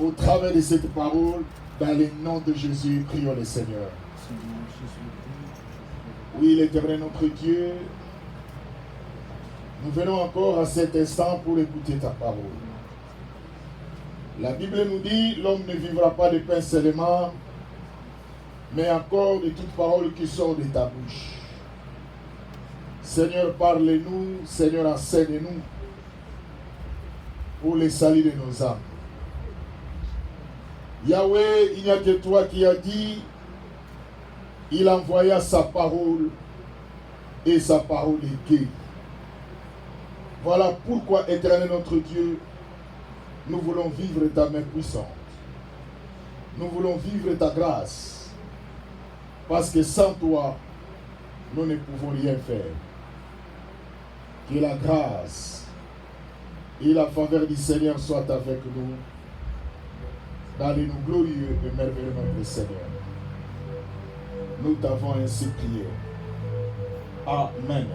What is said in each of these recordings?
Au travers de cette parole, dans le nom de Jésus, prions le Seigneur. Oui, l'Éternel notre Dieu, nous venons encore à cet instant pour écouter ta parole. La Bible nous dit, l'homme ne vivra pas de pain seulement, mais encore de toute parole qui sort de ta bouche. Seigneur, parle-nous, Seigneur, enseigne-nous pour le salut de nos âmes. Yahweh, il n'y a que toi qui as dit, il envoya sa parole et sa parole est gaie. Voilà pourquoi, Éternel notre Dieu, nous voulons vivre ta main puissante. Nous voulons vivre ta grâce. Parce que sans toi, nous ne pouvons rien faire. Que la grâce et la faveur du Seigneur soient avec nous. Dans les noms glorieux et merveilleux notre Seigneur. Nous t'avons ainsi prié. Amen.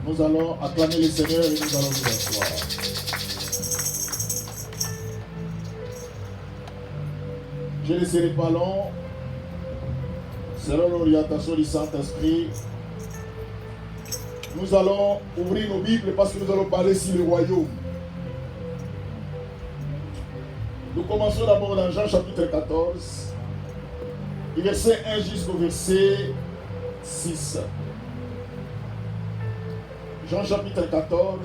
Nous allons acclamer le Seigneur et nous allons nous asseoir. Je ne serai pas long. Selon l'orientation du Saint-Esprit, nous allons ouvrir nos Bibles parce que nous allons parler sur le royaume. Nous commençons d'abord dans Jean chapitre 14, du verset 1 jusqu'au verset 6. Jean chapitre 14.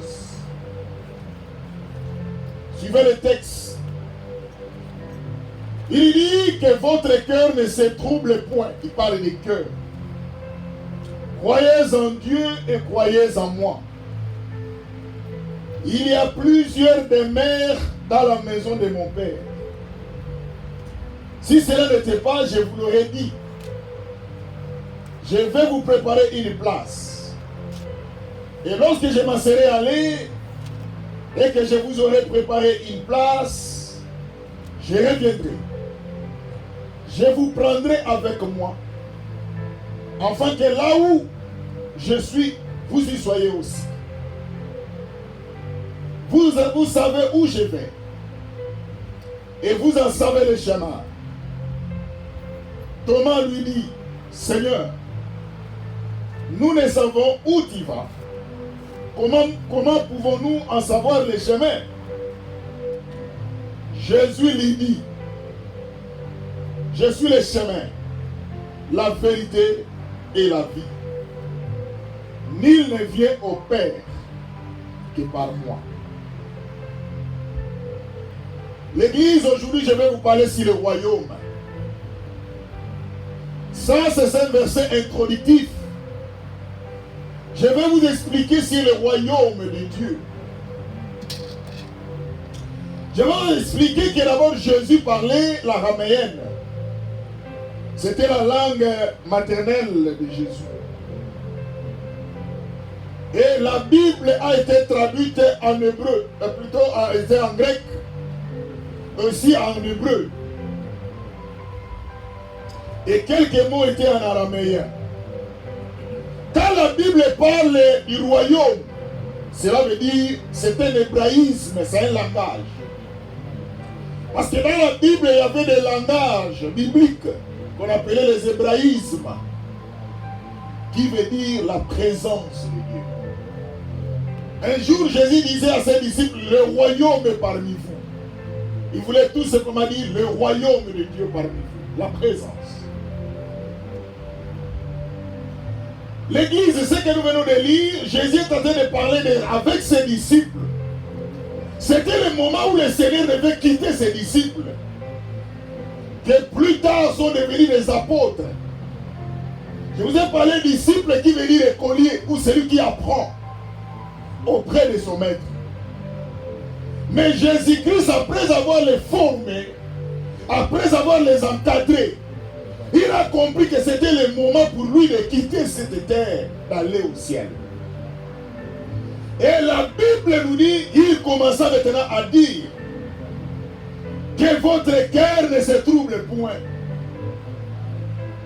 Suivez le texte. Il dit que votre cœur ne se trouble point. Il parle des cœurs. Croyez en Dieu et croyez en moi. Il y a plusieurs demeures dans la maison de mon Père. Si cela n'était pas, je vous l'aurais dit. Je vais vous préparer une place. Et lorsque je m'en serai allé et que je vous aurai préparé une place, je reviendrai. Je vous prendrai avec moi, afin que là où je suis, vous y soyez aussi. Vous savez où je vais. Et vous en savez le chemin. Thomas lui dit, Seigneur, nous ne savons où tu vas. Comment pouvons-nous en savoir le chemin? Jésus lui dit, je suis le chemin, la vérité et la vie. Nul ne vient au Père que par moi. L'église, aujourd'hui, je vais vous parler sur le royaume. Ça, c'est un verset introductif. Je vais vous expliquer sur le royaume de Dieu. Je vais vous expliquer que d'abord Jésus parlait l'araméenne. C'était la langue maternelle de Jésus. Et la Bible a été traduite en hébreu, plutôt était en grec, aussi en hébreu. Et quelques mots étaient en araméen. Quand la Bible parle du royaume, cela veut dire c'est un hébraïsme, c'est un langage. Parce que dans la Bible, il y avait des langages bibliques qu'on appelait les hébraïsmes, qui veut dire la présence de Dieu. Un jour, Jésus disait à ses disciples, le royaume est parmi vous. Il voulait tout simplement dire le royaume de Dieu parmi vous, la présence. L'église, ce que nous venons de lire, Jésus est en train de parler avec ses disciples. C'était le moment où le Seigneur devait quitter ses disciples, que plus tard sont devenus des apôtres. Je vous ai parlé de disciples qui veut dire écolier, ou celui qui apprend auprès de son maître. Mais Jésus-Christ, après avoir les formés, après avoir les encadrés, il a compris que c'était le moment pour lui de quitter cette terre, d'aller au ciel. Et la Bible nous dit, il commença maintenant à dire que votre cœur ne se trouble point.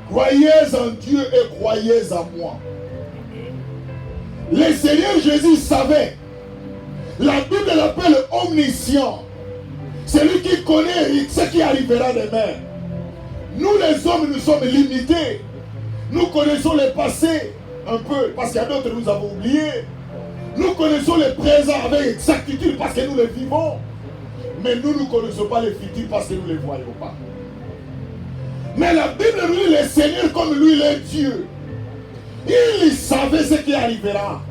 Croyez en Dieu et croyez en moi. Le Seigneur Jésus savait. La Bible l'appelle omniscient. Celui qui connaît ce qui arrivera demain. Nous les hommes, nous sommes limités. Nous connaissons le passé un peu, parce qu'il y a d'autres nous avons oublié. Nous connaissons le présent avec exactitude parce que nous le vivons. Mais nous ne connaissons pas le futur parce que nous ne le voyons pas. Mais la Bible nous dit, le Seigneur comme lui, il est Dieu. Il savait ce qui arrivera.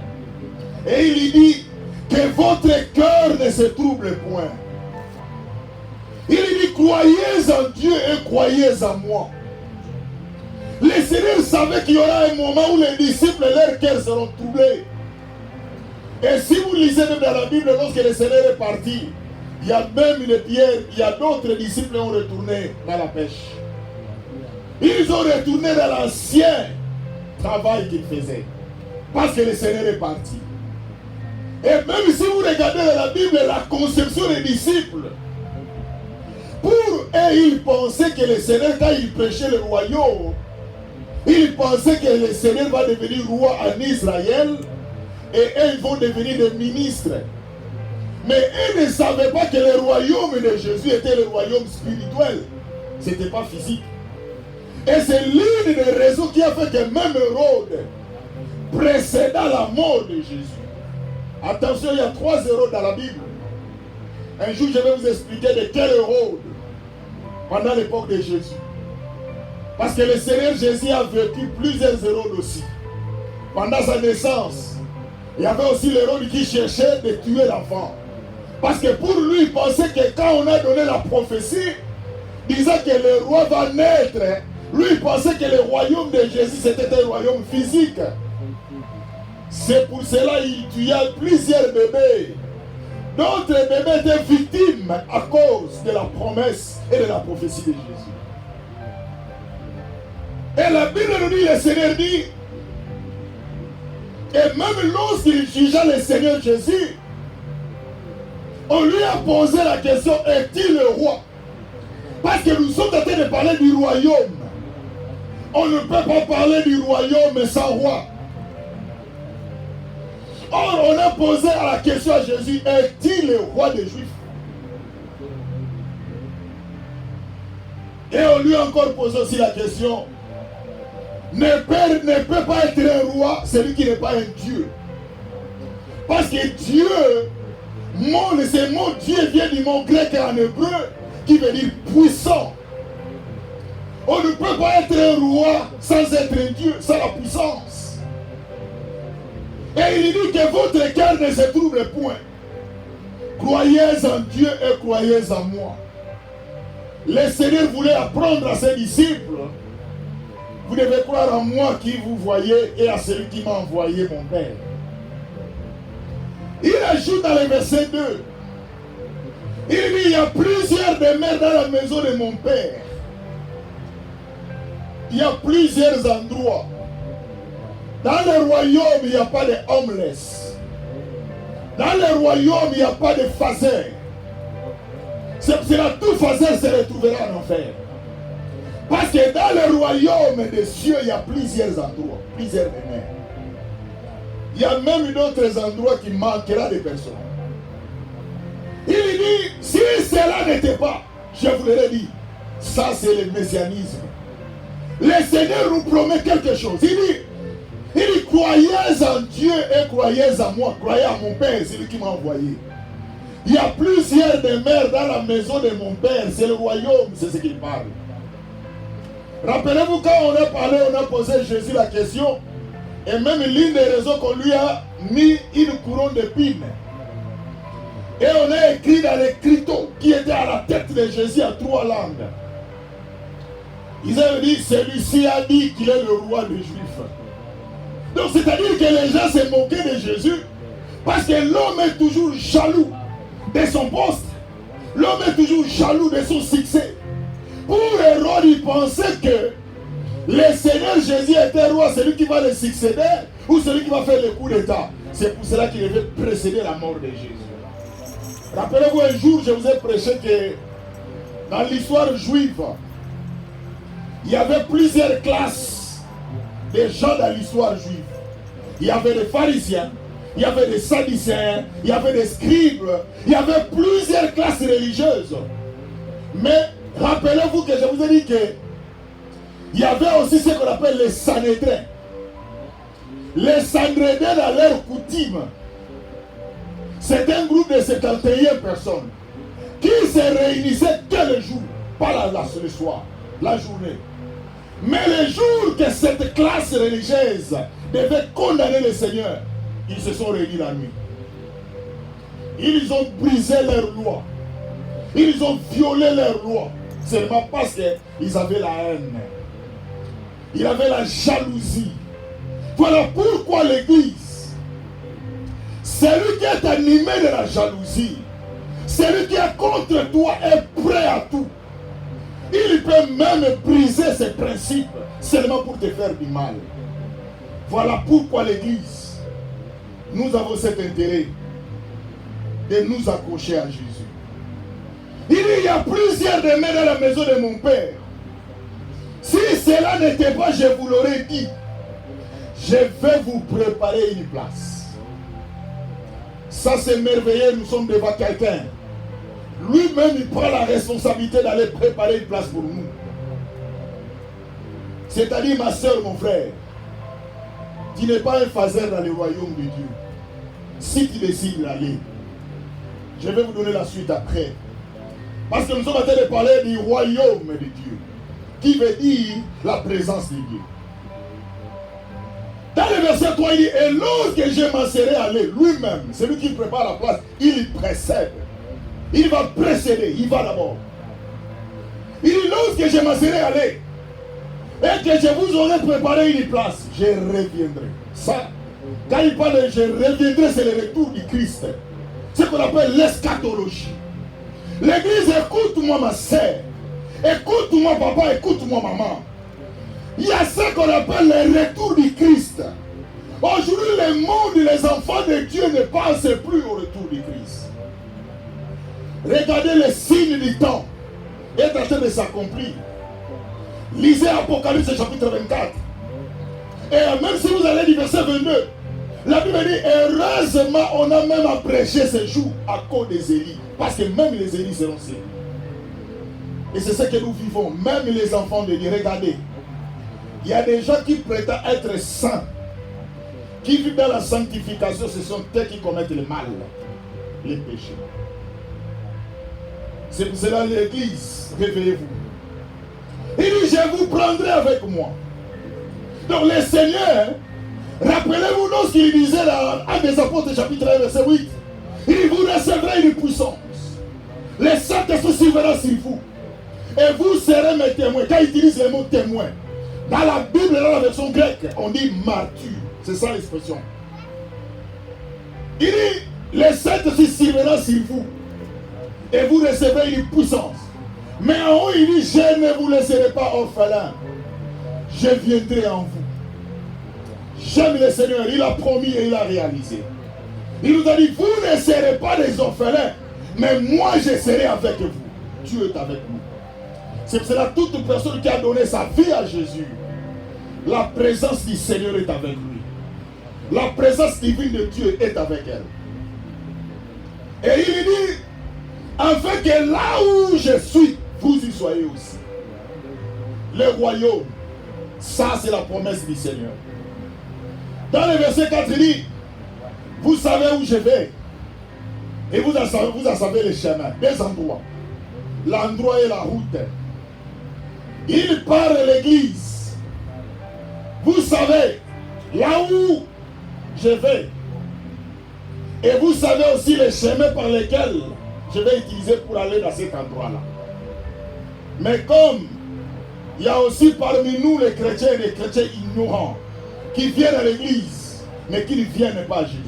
Et il lui dit que votre cœur ne se trouble point. Il lui dit, croyez en Dieu et croyez en moi. Le Seigneur savait qu'il y aura un moment où les disciples, leurs cœurs seront troublés. Et si vous lisez même dans la Bible, lorsque le Seigneur est parti, il y a même une pierre, il y a d'autres disciples qui ont retourné dans la pêche. Ils ont retourné dans l'ancien travail qu'ils faisaient. Parce que le Seigneur est parti. Et même si vous regardez dans la Bible, la conception des disciples, pour eux, ils pensaient que le Seigneur, quand il prêchait le royaume, ils pensaient que le Seigneur va devenir roi en Israël et eux, ils vont devenir des ministres. Mais ils ne savaient pas que le royaume de Jésus était le royaume spirituel. Ce n'était pas physique. Et c'est l'une des raisons qui a fait que même Hérode précéda la mort de Jésus. Attention, il y a 3 Hérodes dans la Bible. Un jour, je vais vous expliquer de quel Hérode pendant l'époque de Jésus. Parce que le Seigneur Jésus a vécu plusieurs Hérodes aussi. Pendant sa naissance, il y avait aussi l'Hérode qui cherchait de tuer l'enfant. Parce que pour lui, il pensait que quand on a donné la prophétie, disant que le roi va naître, lui, il pensait que le royaume de Jésus, c'était un royaume physique. C'est pour cela qu'il tuait plusieurs bébés. D'autres bébés étaient victimes à cause de la promesse et de la prophétie de Jésus. Et la Bible nous dit, le Seigneur dit, et même lorsqu'il jugea le Seigneur Jésus, on lui a posé la question, est-il le roi? Parce que nous sommes en train de parler du royaume. On ne peut pas parler du royaume sans roi. Or, on a posé à la question à Jésus, est-il le roi des Juifs? Et on lui a encore posé aussi la question, ne peut pas être un roi celui qui n'est pas un Dieu. Parce que Dieu, ce mot Dieu vient du mot grec en hébreu qui veut dire puissant. On ne peut pas être un roi sans être un Dieu, sans la puissance. Et il dit que votre cœur ne se trouble point. Croyez en Dieu et croyez en moi. Le Seigneur voulait apprendre à ses disciples, vous devez croire en moi qui vous voyez et à celui qui m'a envoyé, mon Père. Il ajoute dans le verset 2, il dit, il y a plusieurs demeures dans la maison de mon Père. Il y a plusieurs endroits. Dans le royaume, il n'y a pas de homeless. Dans le royaume, il n'y a pas de faiseurs. C'est cela, tout faiseur se retrouvera en enfer. Parce que dans le royaume des cieux, il y a plusieurs endroits, plusieurs demeures. Il y a même d'autres endroits qui manquera de personnes. Il dit, si cela n'était pas, Je vous l'ai dit, ça c'est le messianisme. Le Seigneur nous promet quelque chose. Il dit, croyez en Dieu et croyez en moi. Croyez à mon Père, c'est lui qui m'a envoyé. Il y a plusieurs demeures dans la maison de mon Père. C'est le royaume, c'est ce qu'il parle. Rappelez-vous quand on a parlé, on a posé Jésus la question. Et même l'une des raisons qu'on lui a mis une couronne d'épines. Et on a écrit dans l'écriteau qui était à la tête de Jésus en 3 langues. Ils avaient dit, celui-ci a dit qu'il est le roi des Juifs. Donc c'est-à-dire que les gens se moquaient de Jésus parce que l'homme est toujours jaloux de son poste. L'homme est toujours jaloux de son succès. Pour Hérode, il pensait que le Seigneur Jésus était roi, celui qui va le succéder ou celui qui va faire le coup d'état. C'est pour cela qu'il devait précéder la mort de Jésus. Rappelez-vous un jour, je vous ai prêché que dans l'histoire juive, il y avait plusieurs classes de gens dans l'histoire juive. Il y avait des pharisiens, il y avait des sadducéens, il y avait des scribes, il y avait plusieurs classes religieuses. Mais rappelez-vous que je vous ai dit que il y avait aussi ce qu'on appelle les Sanhédrins. Les Sanhédrins dans leur coutume, c'est un groupe de 71 personnes qui se réunissaient que le jour, pas le soir, la journée. Mais le jour que cette classe religieuse devait condamner le Seigneur, ils se sont réunis la nuit. Ils ont brisé leur loi. Ils ont violé leur loi. Seulement parce qu'ils avaient la haine. Ils avaient la jalousie. Voilà pourquoi l'Église, celui qui est animé de la jalousie, celui qui est contre toi est prêt à tout. Il peut même briser ses principes seulement pour te faire du mal. Voilà pourquoi l'Église, nous avons cet intérêt de nous accrocher à Jésus. Il y a plusieurs demeures dans la maison de mon Père. Si cela n'était pas, je vous l'aurais dit. Je vais vous préparer une place. Ça c'est merveilleux, nous sommes devant quelqu'un. Lui-même, il prend la responsabilité d'aller préparer une place pour nous. C'est-à-dire, ma soeur, mon frère, tu n'es pas un phaseur dans le royaume de Dieu. Si tu décides d'aller, je vais vous donner la suite après. Parce que nous sommes en train de parler du royaume de Dieu, qui veut dire la présence de Dieu. Dans le verset 3, il dit, et lorsque je m'en serai allé, lui-même, celui qui prépare la place, il précède. Il va précéder, il va d'abord. Il dit, lorsque je m'en serai allé, et que je vous aurai préparé une place, je reviendrai. Ça, quand il parle de je reviendrai, c'est le retour du Christ. C'est ce qu'on appelle l'eschatologie. L'église, écoute-moi ma soeur, écoute-moi papa, écoute-moi maman. Il y a ce qu'on appelle le retour du Christ. Aujourd'hui, le monde, les enfants de Dieu ne pensent plus au retour du Christ. Regardez les signes du temps est en train de s'accomplir. Lisez Apocalypse chapitre 24. Et même si vous allez du verset 22, la Bible dit, heureusement, on a même prêché ce jour à cause des Élis. Parce que même les Élis seront séduits. Et c'est ce que nous vivons, même les enfants de Dieu. Regardez, il y a des gens qui prétendent être saints, qui vivent dans la sanctification, ce sont eux qui commettent le mal, les péchés. C'est pour cela l'église, réveillez-vous. Il dit, je vous prendrai avec moi. Donc le Seigneur, rappelez-vous lorsqu'il disait dans Actes des Apôtres chapitre 1 verset 8, il dit, vous recevrez une puissance. Le Saint-Esprit surviendra sur vous. Et vous serez mes témoins. Quand il utilise le mot témoin, dans la Bible, dans la version grecque, on dit martyr. C'est ça l'expression. Il dit, le Saint-Esprit surviendra sur vous. Et vous recevrez une puissance. Mais en haut, il dit, je ne vous laisserai pas orphelins. Je viendrai en vous. J'aime le Seigneur, il a promis et il a réalisé. Il nous a dit, vous ne serez pas des orphelins, mais moi je serai avec vous. Dieu est avec nous. C'est pour cela toute personne qui a donné sa vie à Jésus, la présence du Seigneur est avec lui. La présence divine de Dieu est avec elle. Et il dit, afin que là où je suis, vous y soyez aussi. Le royaume, ça c'est la promesse du Seigneur. Dans le verset 4, il dit, vous savez où je vais. Et vous en savez les chemins, des endroits. L'endroit et la route. Il parle de l'église. Vous savez là où je vais. Et vous savez aussi les chemins par lesquels je vais utiliser pour aller dans cet endroit-là. Mais comme il y a aussi parmi nous les chrétiens et les chrétiens ignorants qui viennent à l'église, mais qui ne viennent pas à Jésus.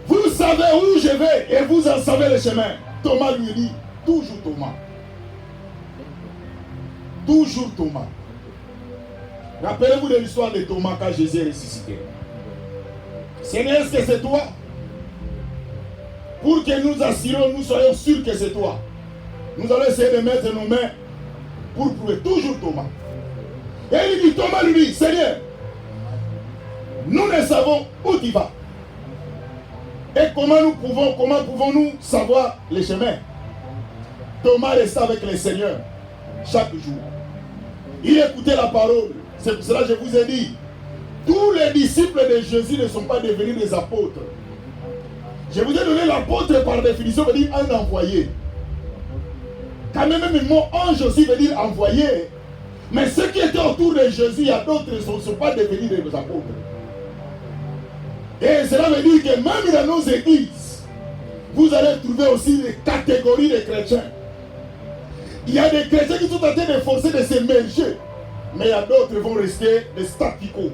Vous savez où je vais et vous en savez le chemin. Thomas lui dit, toujours Thomas. Toujours Thomas. Rappelez-vous de l'histoire de Thomas quand Jésus est ressuscité. Seigneur, est-ce que c'est toi? Pour que nous assurons, nous soyons sûrs que c'est toi. Nous allons essayer de mettre nos mains pour prouver. Toujours Thomas. Et il dit, Thomas lui dit, Seigneur, nous ne savons où tu vas. Et comment pouvons-nous savoir les chemins? Thomas restait avec le Seigneur chaque jour. Il écoutait la parole. C'est pour cela que je vous ai dit, tous les disciples de Jésus ne sont pas devenus des apôtres. Je vous ai donné l'apôtre par définition, veut dire un envoyé. Quand même le mot ange aussi veut dire envoyé. Mais ceux qui étaient autour de Jésus, il y a d'autres qui ne sont pas devenus des apôtres. Et cela veut dire que même dans nos églises, vous allez trouver aussi des catégories de chrétiens. Il y a des chrétiens qui sont en train de forcer de s'émerger. Mais il y a d'autres qui vont rester des statico.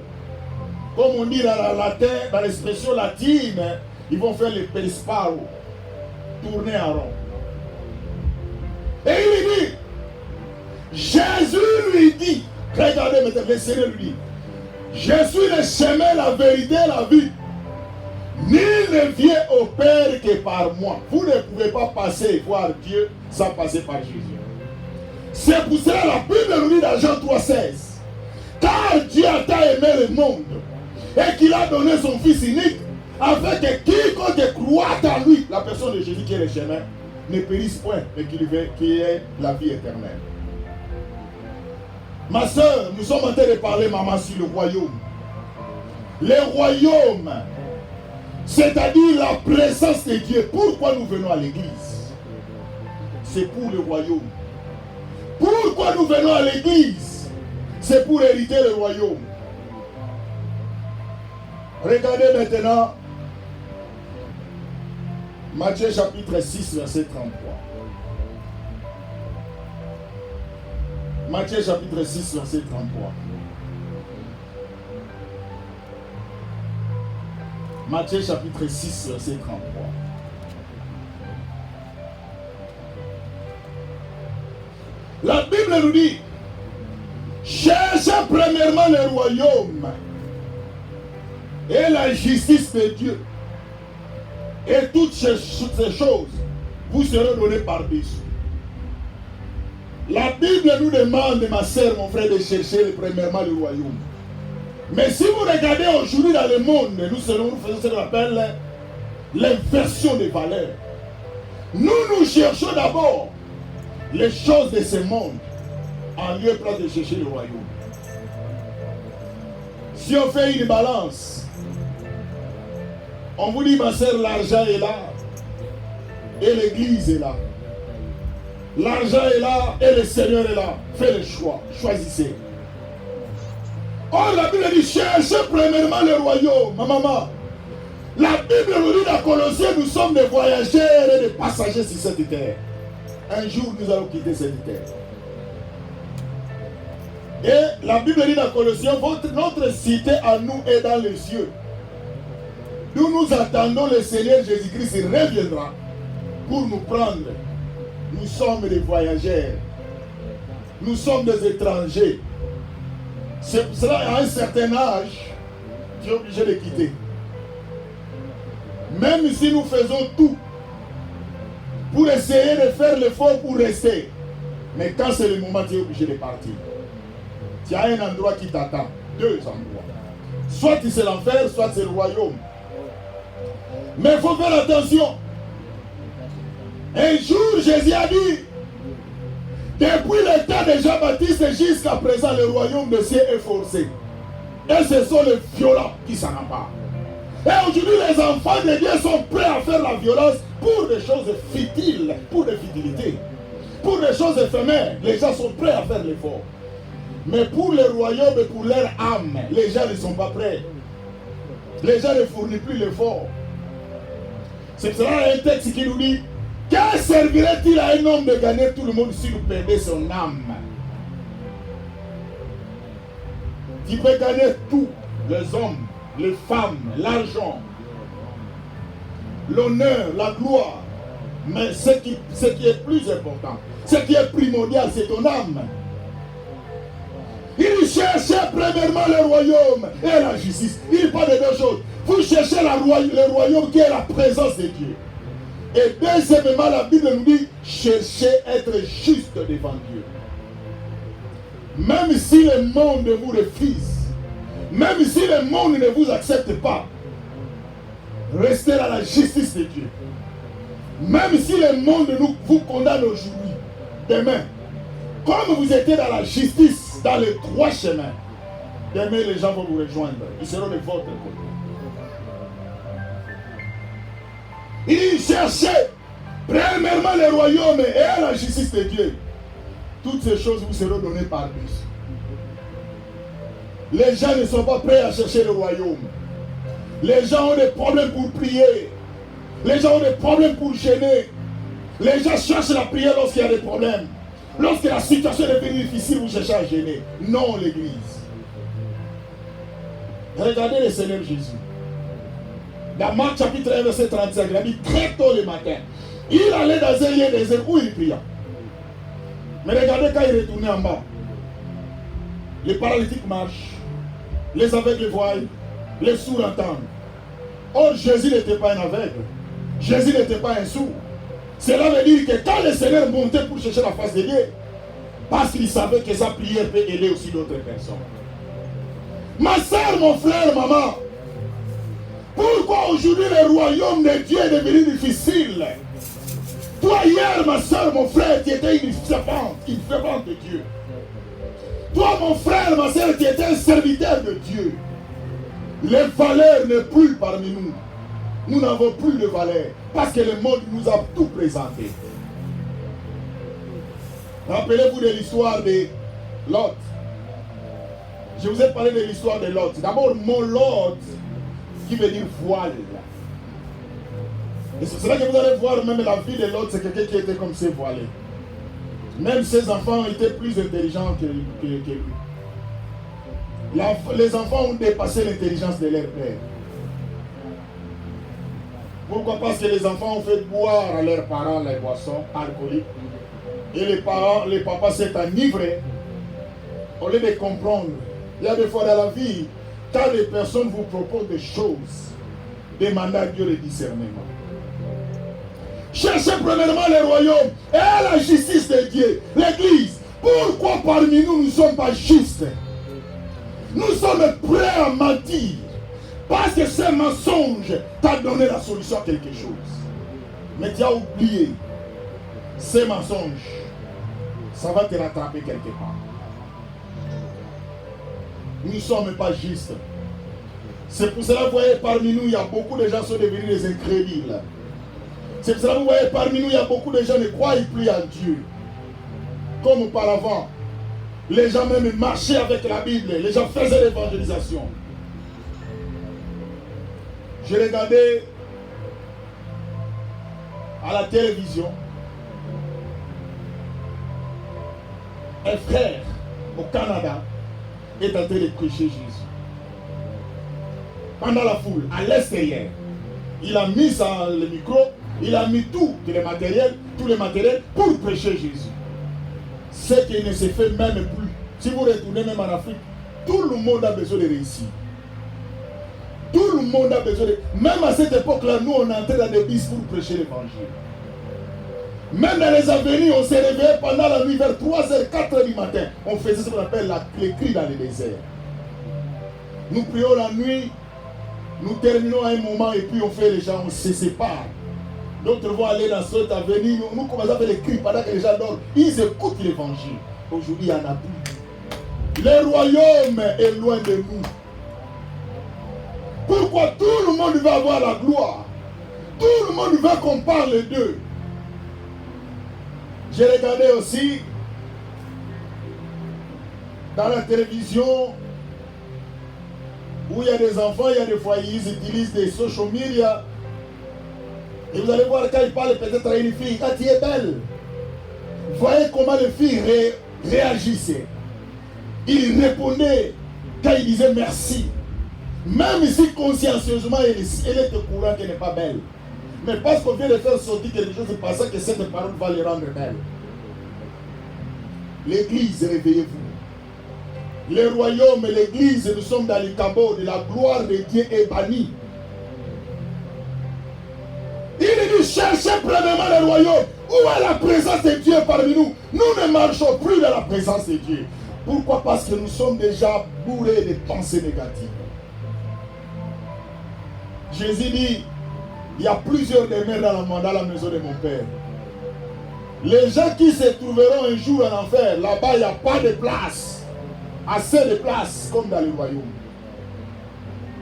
Comme on dit dans l'expression latine, ils vont faire les perisparo, tourner en rond. Et il dit, Jésus lui dit, regardez maintenant, le Seigneur lui dit, je suis le chemin, la vérité, la vie. Nul ne vient au Père que par moi. Vous ne pouvez pas passer voir Dieu sans passer par Jésus. C'est pour cela que la Bible nous dit dans Jean 3,16, car Dieu a tant aimé le monde et qu'il a donné son Fils unique afin que quiconque croit en lui, la personne de Jésus qui est le chemin, ne périsse point, mais qu'il ait la vie éternelle. Ma soeur, nous sommes en train de parler, maman, sur le royaume. Le royaume, c'est-à-dire la présence de Dieu. Pourquoi nous venons à l'église? C'est pour le royaume. Pourquoi nous venons à l'église? C'est pour hériter le royaume. Regardez maintenant Matthieu chapitre 6, verset 33. Matthieu chapitre 6, verset 33. Matthieu chapitre 6, verset 33. La Bible nous dit, cherchez premièrement le royaume et la justice de Dieu. Et toutes ces choses vous seront données par-dessus. La Bible nous demande, ma soeur, mon frère, de chercher premièrement le royaume. Mais si vous regardez aujourd'hui dans le monde, nous faisons ce qu'on appelle l'inversion des valeurs. Nous cherchons d'abord les choses de ce monde en lieu place de chercher le royaume. Si on fait une balance, on vous dit, ma soeur, l'argent est là et l'église est là. L'argent est là et le Seigneur est là. Faites le choix, choisissez. Or, la Bible dit, cherchez premièrement le royaume. Ma maman, la Bible nous dit dans Colossiens, nous sommes des voyageurs et des passagers sur cette terre. Un jour, nous allons quitter cette terre. Et la Bible dit dans Colossiens, notre cité à nous est dans les cieux. Nous attendons le Seigneur Jésus-Christ, il reviendra pour nous prendre. Nous sommes des voyageurs. Nous sommes des étrangers. C'est pour cela qu'à un certain âge, tu es obligé de quitter. Même si nous faisons tout pour essayer de faire l'effort pour rester. Mais quand c'est le moment, tu es obligé de partir. Tu as un endroit qui t'attend. Deux endroits. Soit c'est l'enfer, soit c'est le royaume. Mais il faut faire attention. Un jour, Jésus a dit, Depuis le temps de Jean-Baptiste jusqu'à présent, le royaume de Dieu est forcé. Et ce sont les violents qui s'en emparent. Et aujourd'hui, les enfants de Dieu sont prêts à faire la violence pour des choses futiles, pour des futilités. Pour des choses éphémères, les gens sont prêts à faire l'effort. Mais pour le royaume et pour leur âme, les gens ne sont pas prêts. Les gens ne fournissent plus l'effort. C'est pour cela un texte qui nous dit: que servirait-il à un homme de gagner tout le monde s'il perdait son âme? Tu peux gagner tout, les hommes, les femmes, l'argent, l'honneur, la gloire. Mais ce qui est plus important, ce qui est primordial, c'est ton âme. Il cherchait premièrement le royaume et la justice. Il parle de deux choses. Vous cherchez le royaume qui est la présence de Dieu. Et deuxièmement, la Bible nous dit: cherchez être juste devant Dieu. Même si le monde vous refuse, même si le monde ne vous accepte pas, restez dans la justice de Dieu. Même si le monde vous condamne aujourd'hui, demain, comme vous étiez dans la justice, dans les trois chemins, demain les gens vont vous rejoindre. Ils seront de votre côté. Il cherchait premièrement le royaume et la justice de Dieu. Toutes ces choses vous seront données par lui. Les gens ne sont pas prêts à chercher le royaume. Les gens ont des problèmes pour prier. Les gens ont des problèmes pour gêner. Les gens cherchent la prière lorsqu'il y a des problèmes. Lorsque la situation est devenue difficile, vous cherchez à gêner. Non, l'église. Regardez le Seigneur Jésus. Dans Marc chapitre 1, verset 35, il a dit très tôt le matin, il allait dans un lieu désert où il pria. Mais regardez quand il retournait en bas. Les paralytiques marchent, les aveugles voient, les sourds entendent. Or, Jésus n'était pas un aveugle. Jésus n'était pas un sourd. Cela veut dire que quand le Seigneur montait pour chercher la face de Dieu, parce qu'il savait que sa prière peut aider aussi d'autres personnes. Ma soeur, mon frère, maman, pourquoi aujourd'hui le royaume de Dieu est devenu difficile? Toi hier, ma soeur, mon frère, tu étais une fervente de Dieu. Toi, mon frère, ma soeur, tu étais un serviteur de Dieu. Les valeurs n'est plus parmi nous. Nous n'avons plus de valeur parce que le monde nous a tout présenté. Rappelez-vous de l'histoire de Lot. Je vous ai parlé de l'histoire de Lot. D'abord, mon Lot, qui veut dire voile. Et c'est cela que vous allez voir, même la vie de Lot, c'est quelqu'un qui était comme ça voilé. Même ses enfants étaient plus intelligents que lui. Les enfants ont dépassé l'intelligence de leur père. Pourquoi? Parce que les enfants ont fait boire à leurs parents les boissons alcooliques. Et les papas s'est enivrés au lieu de comprendre. Il y a des fois dans la vie, quand les personnes vous proposent des choses, demandez à Dieu le discernement. Cherchez premièrement le royaume et la justice de Dieu. L'église, pourquoi parmi nous ne sommes pas justes? Nous sommes prêts à mentir. Parce que ce mensonge t'a donné la solution à quelque chose. Mais tu as oublié. Ces mensonges, ça va te rattraper quelque part. Nous ne sommes pas justes. C'est pour cela que vous voyez parmi nous, il y a beaucoup de gens qui sont devenus des incrédules. C'est pour cela que vous voyez parmi nous, il y a beaucoup de gens qui ne croient plus en Dieu. Comme auparavant. Les gens même marchaient avec la Bible. Les gens faisaient l'évangélisation. Je regardais à la télévision un frère au Canada est en train de prêcher Jésus. Pendant la foule, à l'extérieur, il a mis le micro, il a mis tout le matériel pour prêcher Jésus. Ce qui ne se fait même plus. Si vous retournez même en Afrique, tout le monde a besoin de réussir. Tout le monde a besoin de... Même à cette époque-là, nous, on entrait dans des bus pour prêcher l'évangile. Même dans les avenirs, on s'est réveillé pendant la nuit vers 3h, 4h du matin. On faisait ce qu'on appelle les cris dans le désert. Nous prions la nuit, nous terminons à un moment et puis on fait les gens, on se sépare. D'autres vont aller dans cette avenue. Nous commençons à faire les cris pendant que les gens dorment. Ils écoutent l'évangile. Aujourd'hui, il n'y en a plus. Le royaume est loin de nous. Pourquoi tout le monde veut avoir la gloire? Tout le monde veut qu'on parle d'eux. J'ai regardé aussi dans la télévision où il y a des enfants, il y a des foyers, ils utilisent des social media. Et vous allez voir quand ils parlent peut-être à une fille, quand tu es belle, voyez comment les filles réagissaient. Ils répondaient quand ils disaient merci. Même si consciencieusement elle est au courant qu'elle n'est pas belle. Mais parce qu'on vient de faire sortir quelque chose, c'est parce que cette parole va les rendre belles. L'église, réveillez-vous. Le royaume et l'église, nous sommes dans les cabots de la gloire de Dieu est bannie. Il dit cherchez premièrement le royaume. Où est la présence de Dieu parmi nous? Nous ne marchons plus dans la présence de Dieu. Pourquoi? Parce que nous sommes déjà bourrés de pensées négatives. Jésus dit, il y a plusieurs demeures dans la maison de mon Père. Les gens qui se trouveront un jour en enfer, là-bas, il n'y a pas de place. Assez de place, comme dans le royaume.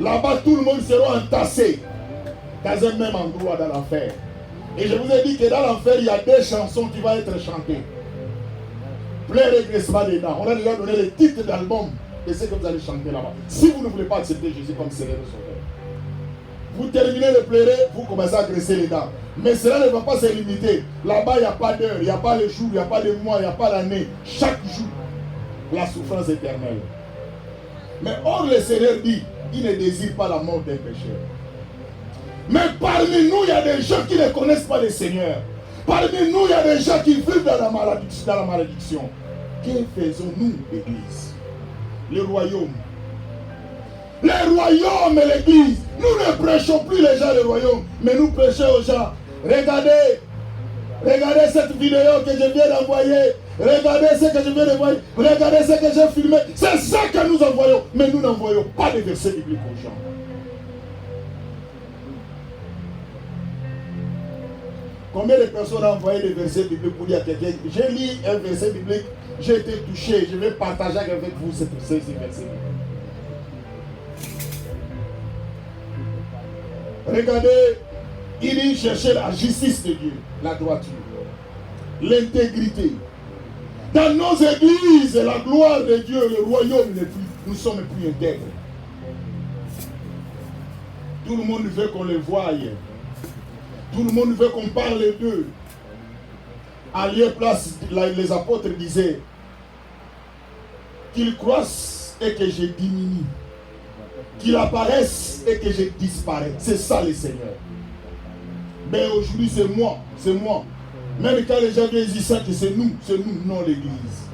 Là-bas, tout le monde sera entassé dans un même endroit dans l'enfer. Et je vous ai dit que dans l'enfer, il y a des chansons qui vont être chantées. Plein régressement dedans. On a déjà donné les titres d'albums de ce que vous allez chanter là-bas. Si vous ne voulez pas accepter Jésus comme Seigneur et Sauveur, vous terminez de pleurer, vous commencez à graisser les dents. Mais cela ne va pas se limiter. Là-bas, il n'y a pas d'heure, il n'y a pas de jour, il n'y a pas de mois, il n'y a pas d'année. Chaque jour, la souffrance éternelle. Mais or, le Seigneur dit, il ne désire pas la mort des pécheurs. Mais parmi nous, il y a des gens qui ne connaissent pas le Seigneur. Parmi nous, il y a des gens qui vivent dans la malédiction. Que faisons-nous, l'Église? Le royaume. Le royaume et l'Église. Nous ne prêchons plus les gens le royaume, mais nous prêchons aux gens. Regardez cette vidéo que je viens d'envoyer. Regardez ce que je viens d'envoyer. Regardez ce que j'ai filmé. C'est ça que nous envoyons. Mais nous n'envoyons pas de versets bibliques aux gens. Combien de personnes ont envoyé des versets bibliques pour dire à quelqu'un, j'ai lu un verset biblique, j'ai été touché, je vais partager avec vous ces versets bibliques. Regardez, il dit chercher la justice de Dieu, la droiture, l'intégrité. Dans nos églises, la gloire de Dieu, le royaume n'est plus, nous sommes plus intègres. Tout le monde veut qu'on les voie. Tout le monde veut qu'on parle d'eux. À lieu place, les apôtres disaient qu'ils croissent et que je diminue. Qu'ils apparaissent et que je disparais. C'est ça le Seigneur. Mais aujourd'hui c'est moi. Même quand les gens viennent dire ça, que c'est nous, non l'Église.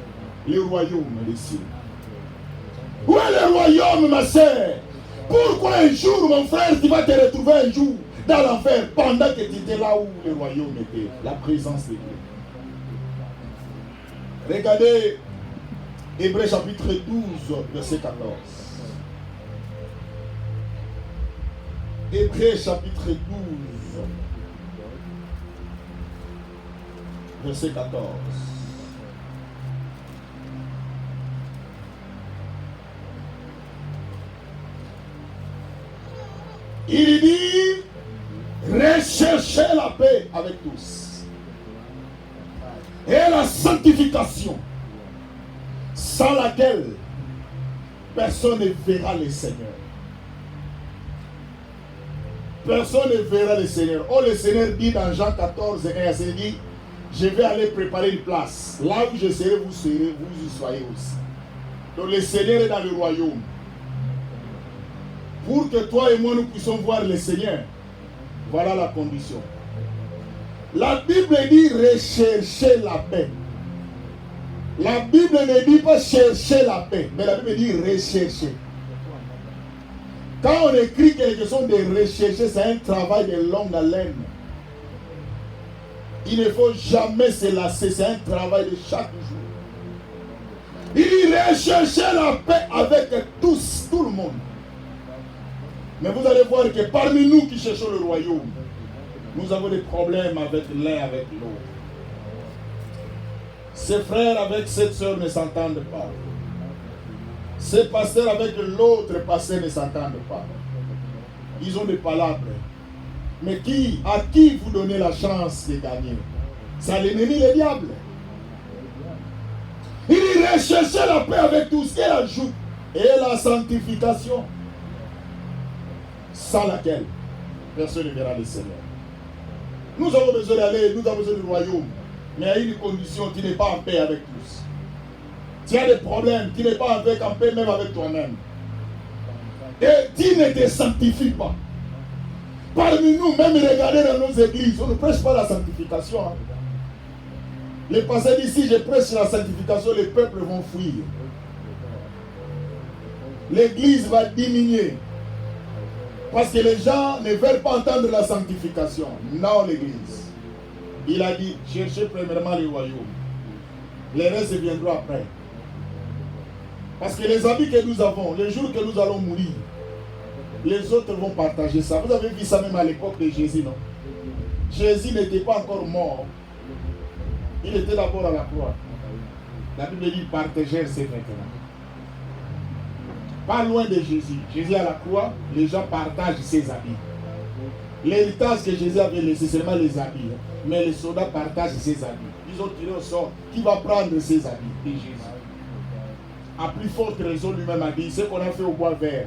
Le royaume, les cieux. Où est le royaume, ma sœur? Pourquoi un jour, mon frère, tu vas te retrouver un jour dans l'enfer pendant que tu étais là où le royaume était, la présence de Dieu? Regardez Hébreux chapitre 12, verset 14. Hébreux chapitre 12, verset 14. Il dit, recherchez la paix avec tous et la sanctification, sans laquelle personne ne verra le Seigneur. Personne ne verra le Seigneur. Oh, le Seigneur dit dans Jean 14, 1, il dit, je vais aller préparer une place. Là où je serai, vous y soyez aussi. Donc le Seigneur est dans le royaume. Pour que toi et moi nous puissions voir le Seigneur, voilà la condition. La Bible dit rechercher la paix. La Bible ne dit pas chercher la paix, mais la Bible dit rechercher. Quand on écrit quelque chose de rechercher, c'est un travail de longue haleine. Il ne faut jamais se lasser, c'est un travail de chaque jour. Il dit rechercher la paix avec tous, tout le monde. Mais vous allez voir que parmi nous qui cherchons le royaume, Nous avons des problèmes avec l'un avec l'autre. Ces frères avec cette sœur ne s'entendent pas. Ces pasteurs avec l'autre pasteur ne s'entendent pas. Ils ont des palabres. Mais à qui vous donnez la chance de gagner? C'est l'ennemi, le diable. Il dit recherchez la paix avec tous et ajoute et la sanctification, sans laquelle personne ne verra le Seigneur. Nous avons besoin d'aller, nous avons besoin du royaume, mais à une condition: tu n'es pas en paix avec tous. Tu as des problèmes, tu n'es pas en paix même avec toi-même. Et tu ne te sanctifies pas. Parmi nous, même regardez dans nos églises, on ne prêche pas la sanctification. Hein. Les pasteurs disent: si je prêche la sanctification, les peuples vont fuir. L'église va diminuer. Parce que les gens ne veulent pas entendre la sanctification. Non, l'église. Il a dit: cherchez premièrement le royaume. Les restes viendront après. Parce que les habits que nous avons, les jours que nous allons mourir, les autres vont partager ça. Vous avez vu ça même à l'époque de Jésus, non? Jésus n'était pas encore mort. Il était d'abord à la croix. La Bible dit: partagez ses vêtements. Pas loin de Jésus. Jésus à la croix, les gens partagent ses habits. L'héritage que Jésus avait laissé, c'est seulement les habits. Mais les soldats partagent ses habits. Ils ont tiré au sort. Qui va prendre ses habits? Et Jésus. À plus forte raison, lui-même a dit: ce qu'on a fait au bois vert,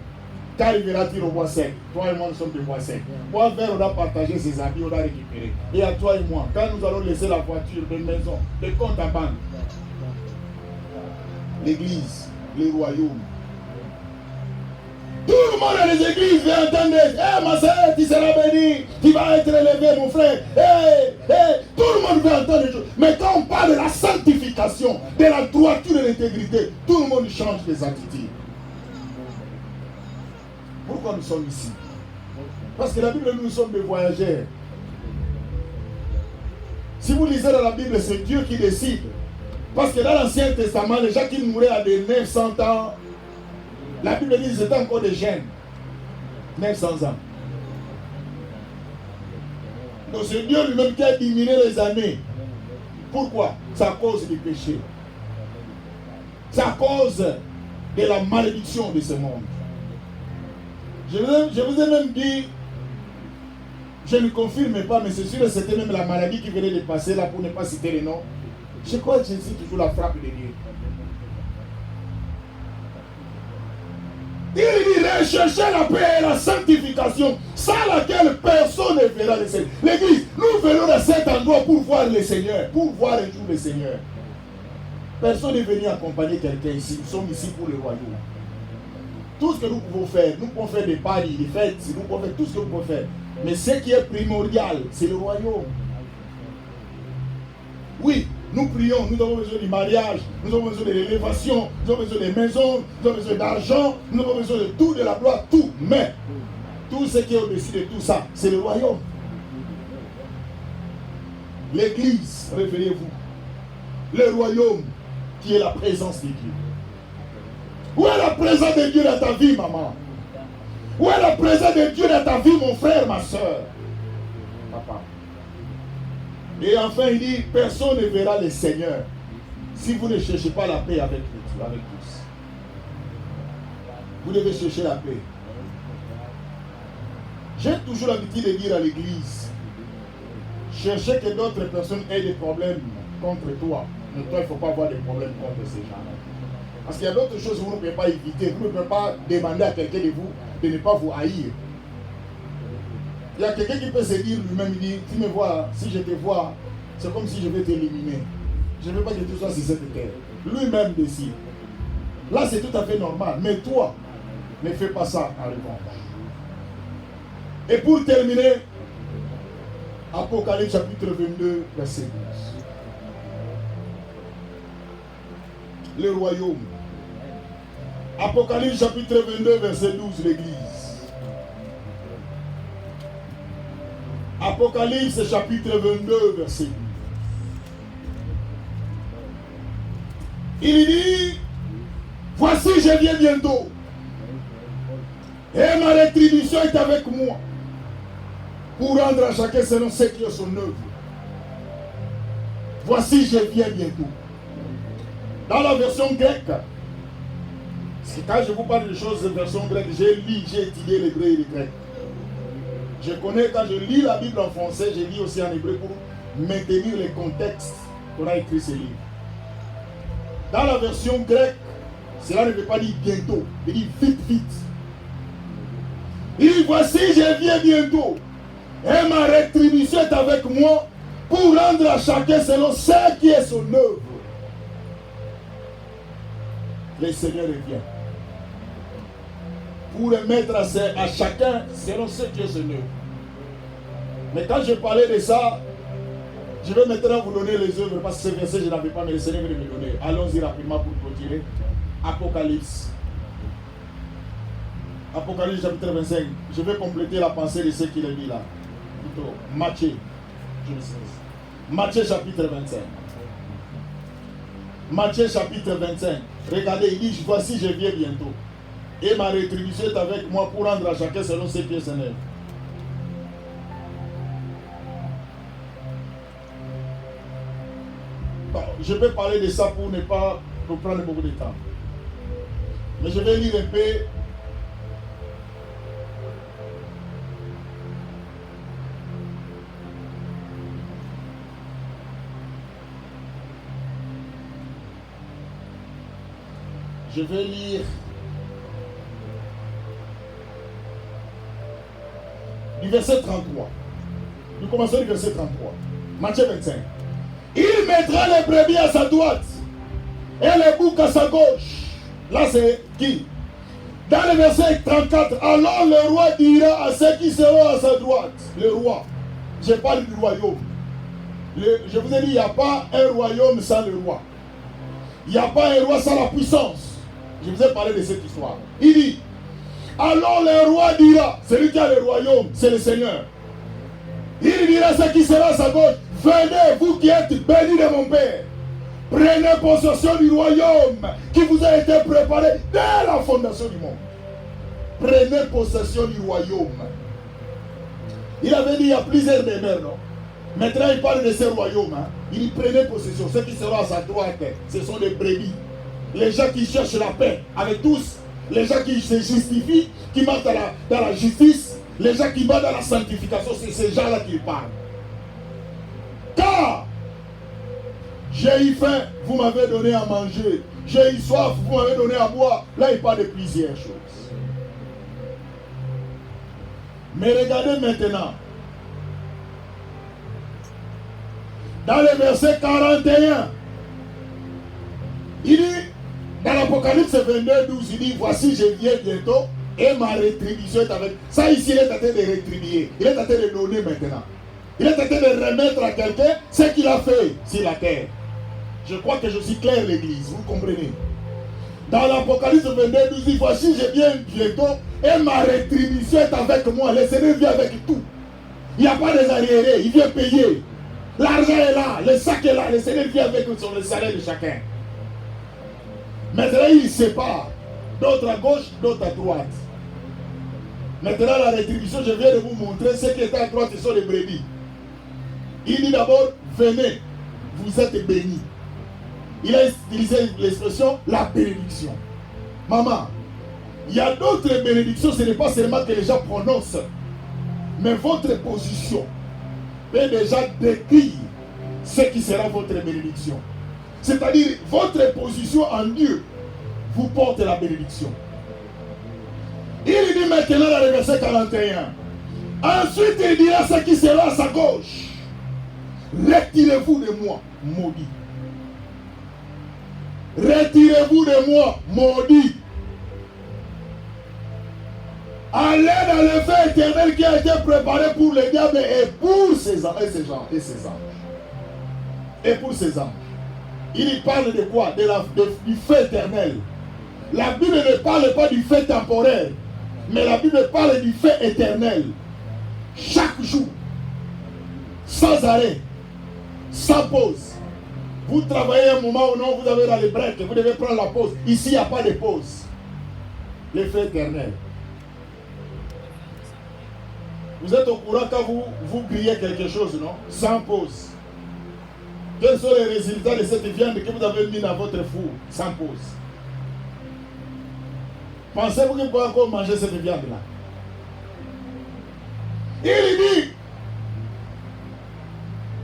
qu'arrivera-t-il au bois sec? Toi et moi, nous sommes des bois secs. Bois vert, on a partagé ses habits, on a récupéré. Et à toi et moi, quand nous allons laisser la voiture, les maisons, les comptes à banque, l'église, les royaumes, tout le monde dans les églises vient entendre: hey, ma soeur, tu seras béni, tu vas être élevé, mon frère. Hey, tout le monde veut entendre les choses. Mais quand on parle de la sanctification, de la droiture et de l'intégrité, tout le monde change les attitudes. Pourquoi nous sommes ici? Parce que la Bible, nous sommes des voyageurs. Si vous lisez dans la Bible, c'est Dieu qui décide. Parce que dans l'Ancien Testament, les gens qui mouraient à des 900 ans, la Bible dit que c'était encore des jeunes. 900 ans. Donc c'est Dieu lui-même qui a diminué les années. Pourquoi? C'est à cause du péché. C'est à cause de la malédiction de ce monde. Je vous ai même dit, je ne confirme pas, mais c'est sûr que c'était même la maladie qui venait de passer là, pour ne pas citer les noms. Je crois que c'est toujours la frappe de Dieu. Il dit: recherchez la paix et la sanctification, sans laquelle personne ne verra le Seigneur. L'église, nous venons à cet endroit pour voir le Seigneur, pour voir un jour le Seigneur. Personne n'est venu accompagner quelqu'un ici. Nous sommes ici pour le royaume. Tout ce que nous pouvons faire des paris, des fêtes, nous pouvons faire tout ce que nous pouvons faire. Mais ce qui est primordial, c'est le royaume. Oui, nous prions, nous avons besoin du mariage, nous avons besoin de l'élévation, nous avons besoin des maisons, nous avons besoin d'argent, nous avons besoin de tout, de la gloire, tout. Mais tout ce qui est au-dessus de tout ça, c'est le royaume. L'église, réveillez-vous. Le royaume qui est la présence de Dieu. Où est la présence de Dieu dans ta vie, maman? Où est la présence de Dieu dans ta vie, mon frère, ma soeur? Papa. Et enfin, il dit: personne ne verra le Seigneur si vous ne cherchez pas la paix avec tous. Vous devez chercher la paix. J'ai toujours l'habitude de dire à l'église: cherchez que d'autres personnes aient des problèmes contre toi. Mais toi, il ne faut pas avoir des problèmes contre ces gens-là. Parce qu'il y a d'autres choses que vous ne pouvez pas éviter. Vous ne pouvez pas demander à quelqu'un de vous de ne pas vous haïr. Il y a quelqu'un qui peut se dire lui-même: il dit, tu me vois, si je te vois, c'est comme si je vais t'éliminer. Je ne veux pas que tu sois sur cette terre. Lui-même décide. Là, c'est tout à fait normal. Mais toi, ne fais pas ça en revanche. Et pour terminer, Apocalypse chapitre 22, verset 12. Le royaume. Apocalypse chapitre 22, verset 12, l'église. Apocalypse chapitre 22, verset 12. Il dit: voici, je viens bientôt. Et ma rétribution est avec moi, pour rendre à chacun selon ce qui est son œuvre. Voici, je viens bientôt. Dans la version grecque, quand je vous parle de choses de version grecque, j'ai étudié l'hébreu et le grec. Je connais, quand je lis la Bible en français, je lis aussi en hébreu pour maintenir le contexte qu'on a écrit ces livres. Dans la version grecque, cela ne veut pas dire bientôt, il dit vite, vite. Il dit, voici, je viens bientôt. Et ma rétribution est avec moi pour rendre à chacun selon ce qui est son œuvre. Le Seigneur revient. Pour remettre à chacun selon ce qui est son œuvre. Mais quand je parlais de ça, je vais maintenant vous donner les œuvres parce que ce verset je n'avais pas, mais le Seigneur veut me donner. Allons-y rapidement pour continuer. Apocalypse. Apocalypse chapitre 25. Je vais compléter la pensée de ce qu'il a dit là. Plutôt Matthieu. Matthieu chapitre 25. Matthieu chapitre 25. Regardez, il dit, voici je viens bientôt. Et ma rétribution est avec moi pour rendre à chacun selon ce qui est son œuvre. Bon, je peux parler de ça pour ne pas prendre beaucoup de temps. Mais je vais lire un peu. Je vais lire du verset 33. Nous commençons du verset 33. Matthieu 25. Il mettra les brebis à sa droite et les boucs à sa gauche. Là c'est qui? Dans le verset 34, alors le roi dira à ceux qui seront à sa droite, le roi, je parle du royaume. Je vous ai dit, il n'y a pas un royaume sans le roi. Il n'y a pas un roi sans la puissance. Je vous ai parlé de cette histoire. Il dit, alors le roi dira, celui qui a le royaume, c'est le Seigneur. Il dira à ceux qui seront à sa gauche, venez, vous qui êtes bénis de mon Père. Prenez possession du royaume qui vous a été préparé dès la fondation du monde. Prenez possession du royaume. Il avait dit, il y a plusieurs demeures, non? Maintenant, il parle de ce royaume. Hein. Il dit, prenez possession. Ceux qui seront à sa droite, ce sont les brebis. Les gens qui cherchent la paix avec tous. Les gens qui se justifient, qui marchent dans la justice. Les gens qui marchent dans la sanctification. C'est ces gens-là qui parlent. Car j'ai eu faim, vous m'avez donné à manger. J'ai eu soif, vous m'avez donné à boire. Là, il parle de plusieurs choses. Mais regardez maintenant. Dans le verset 41, il dit, dans l'Apocalypse 22, 12, il dit, voici je viens bientôt et ma rétribution est avec. Ça ici, il est en train de rétribuer. Il est en train de donner maintenant. Il est en train de remettre à quelqu'un ce qu'il a fait sur la terre. Je crois que je suis clair, l'église, vous comprenez. Dans l'Apocalypse 22, 12, il dit, voici je viens bientôt et ma rétribution est avec moi. Le Seigneur vient avec tout. Il n'y a pas des arriérés, il vient payer. L'argent est là, le sac est là, le Seigneur vient avec sur le salaire de chacun. Maintenant, il sépare. D'autres à gauche, d'autres à droite. Maintenant, la rétribution, je viens de vous montrer. Ceux qui étaient à droite, ce sont les brebis. Il dit d'abord, venez, vous êtes bénis. Il a utilisé l'expression, la bénédiction. Maman, il y a d'autres bénédictions, ce n'est pas seulement que les gens prononcent. Mais votre position peut déjà décrire ce qui sera votre bénédiction. C'est-à-dire, votre position en Dieu vous porte la bénédiction. Il dit maintenant dans le verset 41. Ensuite, il dira à ceux qui seront à sa gauche, retirez-vous de moi, maudit. Retirez-vous de moi, maudit. Allez dans le feu éternel qui a été préparé pour les diables et pour ses anges. Et pour ses anges. Il parle de quoi? Du feu éternel. La Bible ne parle pas du feu temporaire, mais la Bible parle du feu éternel. Chaque jour, sans arrêt, sans pause. Vous travaillez un moment ou non, vous avez dans les breaks, vous devez prendre la pause. Ici, il n'y a pas de pause. Le feu éternel. Vous êtes au courant quand vous grillez quelque chose, non? Sans pause. Quels sont les résultats de cette viande que vous avez mis dans votre four? Sans pause. Pensez-vous que vous pouvez encore manger cette viande-là? Il dit,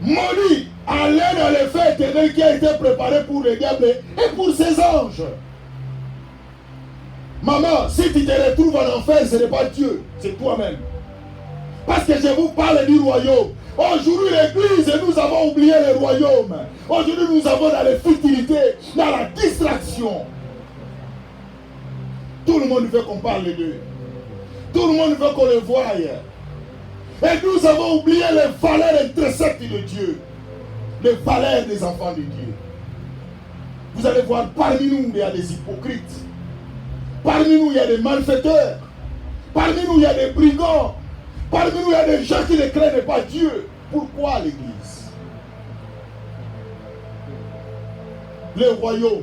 maudit, allez dans le feu éternel qui a été préparé pour le diable et pour ses anges. Maman, si tu te retrouves en enfer, ce n'est pas Dieu, c'est toi-même. Parce que je vous parle du royaume. Aujourd'hui, l'église, nous avons oublié le royaume. Aujourd'hui, nous avons dans les futilités, dans la distraction. Tout le monde veut qu'on parle d'eux. Tout le monde veut qu'on le voie. Et nous avons oublié les valeurs intrinsèques de Dieu. Les valeurs des enfants de Dieu. Vous allez voir, parmi nous, il y a des hypocrites. Parmi nous, il y a des malfaiteurs. Parmi nous, il y a des brigands. Parmi nous, il y a des gens qui ne craignent pas Dieu. Pourquoi l'église? Le royaume,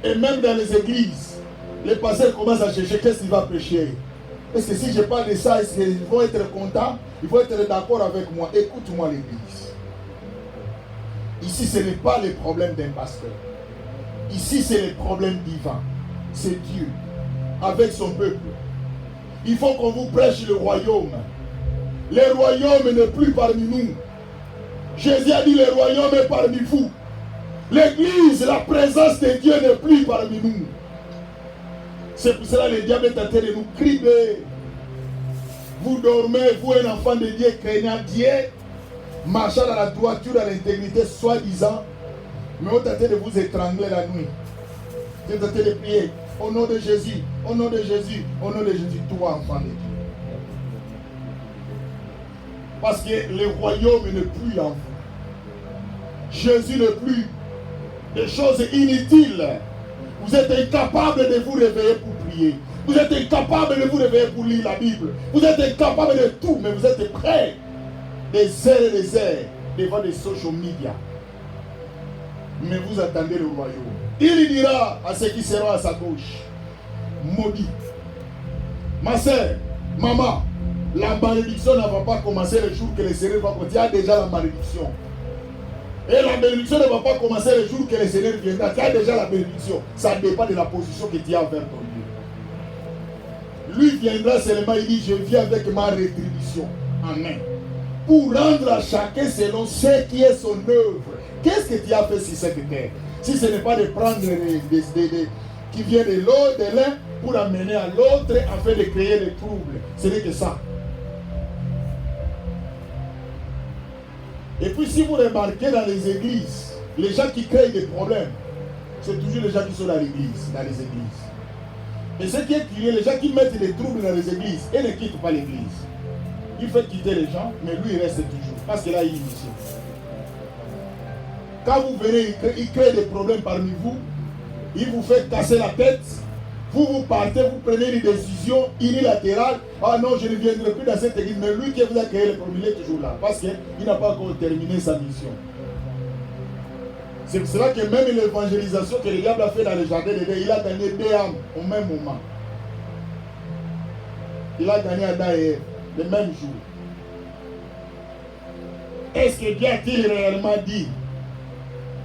et même dans les églises, les pasteurs commencent à chercher qu'est-ce qu'il va prêcher. Est-ce que si je parle de ça, est-ce qu'ils vont être contents? Ils vont être d'accord avec moi. Écoute-moi l'église. Ici, ce n'est pas le problème d'un pasteur. Ici, c'est le problème divin. C'est Dieu, avec son peuple. Il faut qu'on vous prêche le royaume. Le royaume n'est plus parmi nous. Jésus a dit, le royaume est parmi vous. L'église, la présence de Dieu n'est plus parmi nous. C'est pour cela que le diable est en train de nous crier. Vous dormez, vous un enfant de Dieu, craignant Dieu, marchant dans la droiture, dans l'intégrité, soi-disant, mais on est en train de vous étrangler la nuit. Vous êtes en train de prier. Au nom de Jésus, au nom de Jésus, au nom de Jésus, toi, enfant de Dieu. Parce que le royaume n'est plus en vous. Jésus n'est plus. Des choses inutiles. Vous êtes incapable de vous réveiller pour prier. Vous êtes incapable de vous réveiller pour lire la Bible. Vous êtes incapable de tout, mais vous êtes prêts des heures et des heures devant des social media. Mais vous attendez le royaume. Il dira à ceux qui seront à sa gauche, maudit. Ma soeur, maman, la malédiction ne va pas commencer le jour que le Seigneur va continuer. Il y a déjà la malédiction. Et la bénédiction ne va pas commencer le jour que le Seigneur viendra. Il y a déjà la bénédiction. Ça dépend de la position que tu as envers ton Dieu. Lui viendra seulement, il dit, je viens avec ma rétribution. Amen. Pour rendre à chacun selon ce qui est son œuvre. Qu'est-ce que tu as fait sur cette terre? Si ce n'est pas de prendre qui vient de l'autre, de l'un, pour amener à l'autre, afin de créer des troubles. Ce n'est que ça. Et puis si vous remarquez dans les églises, les gens qui créent des problèmes, c'est toujours les gens qui sont dans l'église, dans les églises. Et ce qui est curieux, les gens qui mettent des troubles dans les églises et ne quittent pas l'église. Il fait quitter les gens, mais lui il reste toujours. Parce que là il est ici. Quand vous venez, il crée des problèmes parmi vous, il vous fait casser la tête, vous partez, vous prenez une décision unilatérale. Ah non, je ne viendrai plus dans cette église, mais lui qui vous a créé le problème, il est toujours là, parce qu'il n'a pas encore terminé sa mission. C'est pour cela que même l'évangélisation que le diable a fait dans le jardin d'Éden, il a gagné 2 âmes au même moment. Il a gagné Adam et Ève le même jour. Est-ce que Dieu a-t-il réellement dit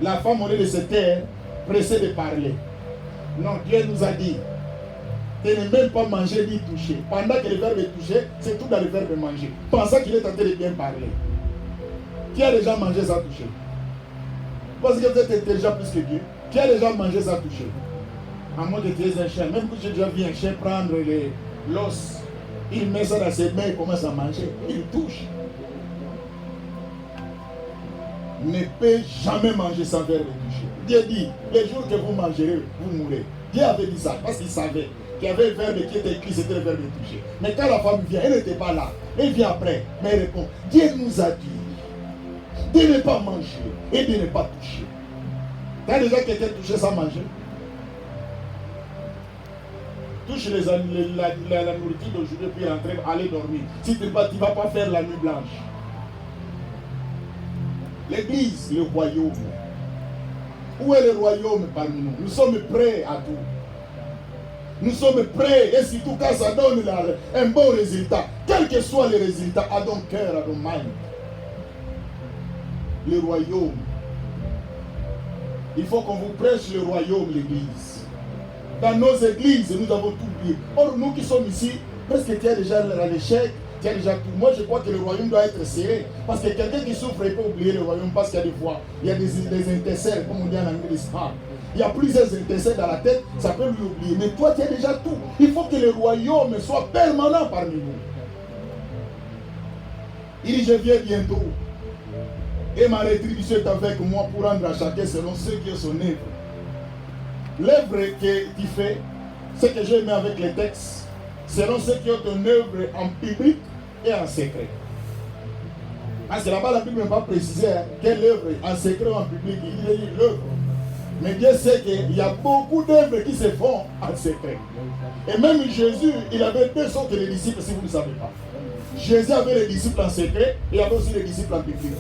la femme au lieu de se taire, pressée de parler? Non, Dieu nous a dit de ne même pas manger ni toucher. Pendant que le verbe est touché, c'est tout dans le verbe manger. Pensant qu'il est en train de bien parler. Qui a déjà mangé sans toucher? Parce que vous êtes intelligent plus que Dieu. Qui a déjà mangé sans toucher? À moins que tu es un chien. Même que j'ai déjà vu un chien prendre l'os, il met ça dans ses mains et commence à manger. Il touche. Ne peut jamais manger sans verbe toucher. Dieu dit, les jours que vous mangerez, vous mourrez. Dieu avait dit ça parce qu'il savait qu'il y avait le verbe qui était écrit, c'était le verbe toucher. Mais quand la femme vient, elle n'était pas là. Elle vient après, mais elle répond, Dieu nous a dit de ne pas manger et de ne pas toucher. Tu as déjà quelqu'un touché sans manger? Touche la nourriture d'aujourd'hui puis rentrer, aller dormir. Si tu ne vas pas faire la nuit blanche. L'église, le royaume. Où est le royaume parmi nous? Nous sommes prêts à tout. Nous sommes prêts, et surtout quand ça donne un bon résultat. Quel que soit le résultat, à ton cœur, à ton mind. Le royaume. Il faut qu'on vous prêche le royaume, l'église. Dans nos églises, nous avons tout oublié. Or, nous qui sommes ici, presque tu as déjà l'échec, tu as déjà tout. Moi, je crois que le royaume doit être serré. Parce que quelqu'un qui souffre, il peut oublier le royaume parce qu'il y a des fois, il y a des intercelles, comme on dit en anglais, l'histoire. Il y a plusieurs intercelles dans la tête, ça peut lui oublier. Mais toi, tu as déjà tout. Il faut que le royaume soit permanent parmi nous. Il dit, je viens bientôt. Et ma rétribution est avec moi pour rendre à chacun selon ce qui est son œuvre. L'œuvre que tu fais, ce que j'ai mis avec les textes, selon ce qui est ton œuvre en public et en secret. Parce que là-bas, la Bible n'a pas précisé quelle œuvre, en secret ou en public, il dit l'œuvre. Mais Dieu sait qu'il y a beaucoup d'œuvres qui se font en secret. Et même Jésus, il avait deux sortes de disciples, si vous ne savez pas. Jésus avait les disciples en secret et il avait aussi les disciples en public.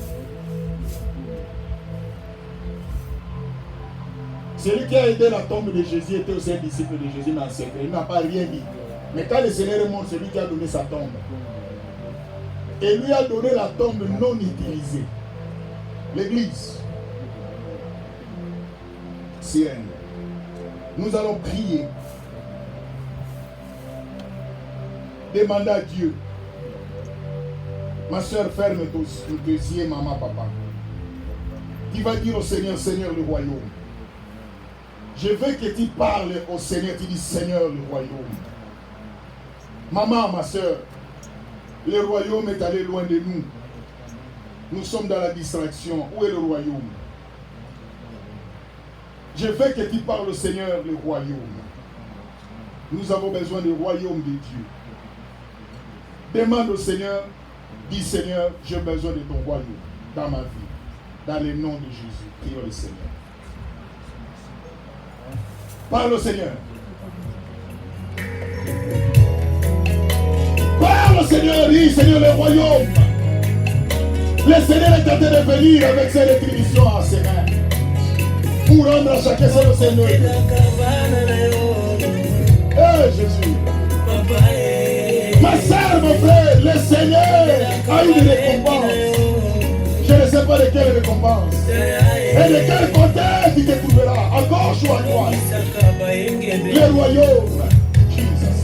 Celui qui a aidé la tombe de Jésus était aussi un disciple de Jésus, mais en secret. Il n'a pas rien dit. Mais quand le Seigneur est mort, c'est lui qui a donné sa tombe. Et lui a donné la tombe non utilisée. L'église. Sirène. Nous allons prier. Demander à Dieu. Ma soeur, ferme tes yeux, maman, papa. Tu vas dire au Seigneur, Seigneur, le royaume. Je veux que tu parles au Seigneur, tu dis Seigneur, le royaume. Maman, ma soeur, le royaume est allé loin de nous. Nous sommes dans la distraction. Où est le royaume? Je veux que tu parles au Seigneur, le royaume. Nous avons besoin du royaume de Dieu. Demande au Seigneur, dis Seigneur, j'ai besoin de ton royaume dans ma vie. Dans le nom de Jésus, prions le Seigneur. Parle au Seigneur. Parle au Seigneur, dis Seigneur le royaume. Le Seigneur est en train de venir avec ses rétributions à ses mains. Pour rendre à chacun son Seigneur. Eh Jésus. Ma soeur, mon frère, le Seigneur a eu des récompenses. Je ne sais pas de quelle récompense. Et de quel côté tu te trouveras, à gauche ou à droite. Le royaume. Jesus.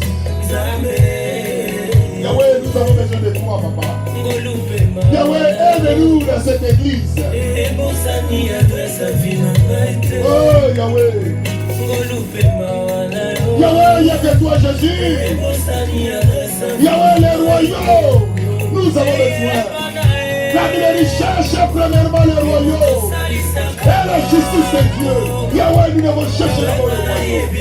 Yahweh, nous avons besoin de toi, papa. Yahweh, aide-nous dans cette église. Oh, Yahweh. Yahweh, il n'y a que toi, Jésus. Yahweh, le royaume. Nous avons besoin. La Bible cherche premièrement le royaume et la justice de Dieu. Yahweh, nous devons chercher d'abord le royaume.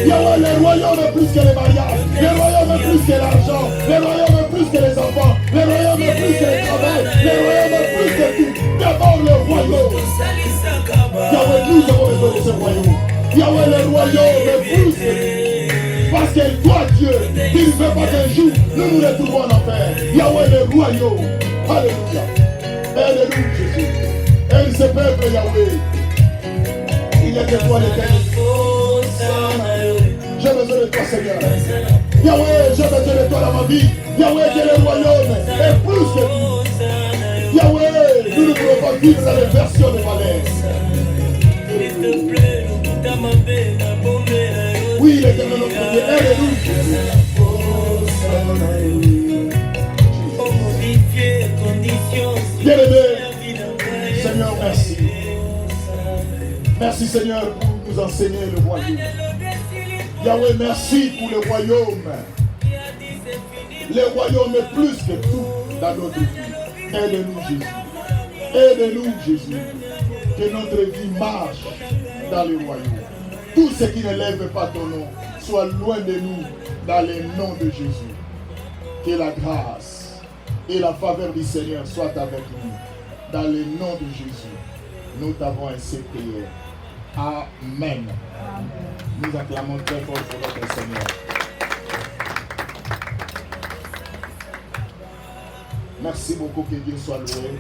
Yahweh, le royaume est plus que les mariages. Le royaume est plus que l'argent. Le royaume est plus que les enfants. Le royaume est plus que le travail. Le royaume est plus que tout. D'abord le royaume. Yahweh, nous avons besoin de ce royaume. Yahweh, le royaume est plus que tout. Parce que toi, Dieu, tu ne veux pas qu'un jour nous nous retrouvons en enfer. Yahweh, le royaume. Alléluia. Alléluia, Jésus. Et ce peuple, Yahweh, il y a que toi, l'éternel. J'ai besoin de toi, Seigneur. Yahweh, j'ai besoin de toi dans ma vie. Yahweh, que le royaume est plus que tout. Yahweh, nous ne pouvons pas vivre dans les versions de Valère. Oui, l'éternel, notre Dieu. Alléluia. Bien-aimé, Seigneur, merci. Merci, Seigneur, pour nous enseigner le royaume. Yahweh, merci pour le royaume. Le royaume est plus que tout dans notre vie. Aide-nous, Jésus. Aide-nous, Jésus. Que notre vie marche dans le royaume. Tout ce qui ne lève pas ton nom soit loin de nous dans le nom de Jésus. Que la grâce et la faveur du Seigneur soit avec nous. Dans le nom de Jésus, nous t'avons ainsi prié. Amen. Nous acclamons très fort pour notre Seigneur. Merci beaucoup, que Dieu soit loué.